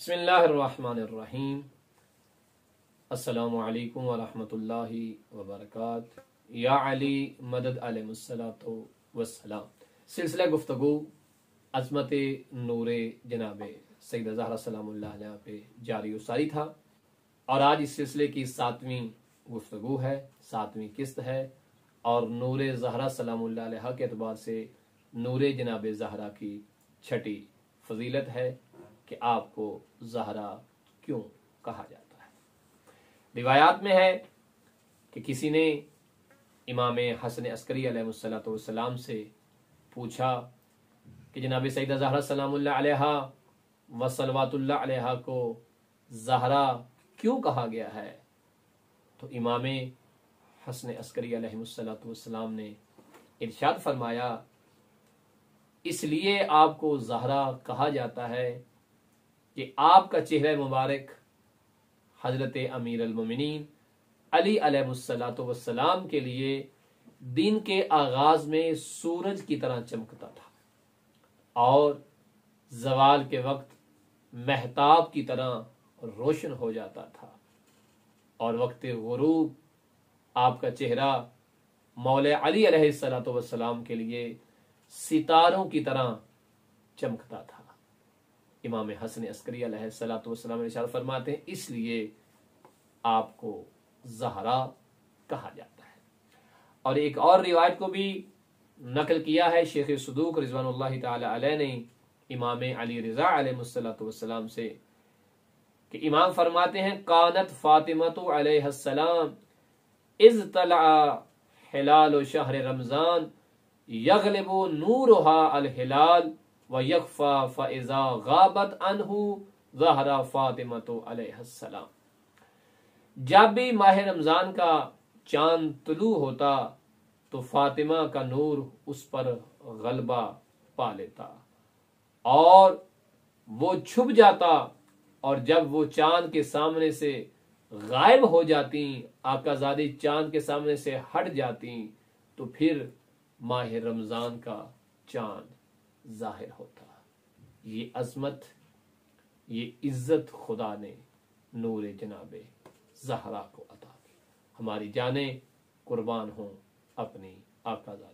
बिस्मिल्लाहिर्रहमानिर्रहीम। अस्सलामु अलैकुम वरहमतुल्लाहि वबरकातुहू। या अली मदद अलैहिस्सलातु वस्सलाम। सिलसिला गुफ्तगू अज़मत नूरे जनाब सैयदा ज़हरा सलामुल्लाह अलैहा पे जारी सारी था और आज इस सिलसिले की 7वीं गुफ्तगू है, 7वीं किस्त है और नूरे ज़हरा सलामुल्लाह अलैहा के एतबार से नूरे जनाब ज़हरा की छठी फजीलत है कि आपको ज़हरा क्यों कहा जाता है। रिवायात में है कि किसी ने इमाम हसन अस्करी अलैहिस्सलाम से पूछा कि जनाब सैयदा ज़हरा सलामुल्लाह अलैहा व सलवातुल्लाह अलैहा को ज़हरा क्यों कहा गया है। तो इमाम हसन अस्करी अलैहिस्सलाम ने इरशाद फरमाया, इसलिए आपको ज़हरा कहा जाता है कि आपका चेहरा मुबारक हजरत अमीर अल-मोमिनीन अली अलैहिस्सलातु वस्सलाम के लिए दिन के आगाज में सूरज की तरह चमकता था और जवाल के वक्त महताब की तरह रोशन हो जाता था और वक्त गुरूब आपका चेहरा मौला अली अलैहिस्सलातु वस्सलाम के लिए सितारों की तरह चमकता था। इमाम हसन अस्करी अलैहिस्सलातु वस्सलाम इरशाद फरमाते हैं, इसलिए आपको ज़हरा कहा जाता है। और एक और रिवायत को भी नकल किया है शेख सदूक रिज़वानुल्लाहि ताला अलैह ने इमाम अली रिज़ा अलैहिस्सलातु वस्सलाम से कि इमाम फरमाते हैं, कानत फातिमतु अलैहिस्सलाम इज़ तला हिलाल शहर रमजान यगलिबु नूरुहा अल हिलाल व यखफा फइज़ा गाबत अनहु ज़हरा फातिमतु अलैहिस्सलाम। जब भी माह रमजान का चांद तुलू होता तो फातिमा का नूर उस पर गलबा पा लेता और वो छुप जाता और जब वो चांद के सामने से गायब हो जाती, आकाज़ादी चांद के सामने से हट जाती, तो फिर माह रमजान का चांद जाहिर होता। ये अजमत, ये इज्जत खुदा ने नूरे जनाबे ज़हरा को अता की। हमारी जानें कुर्बान हों अपनी आकाज़ादी।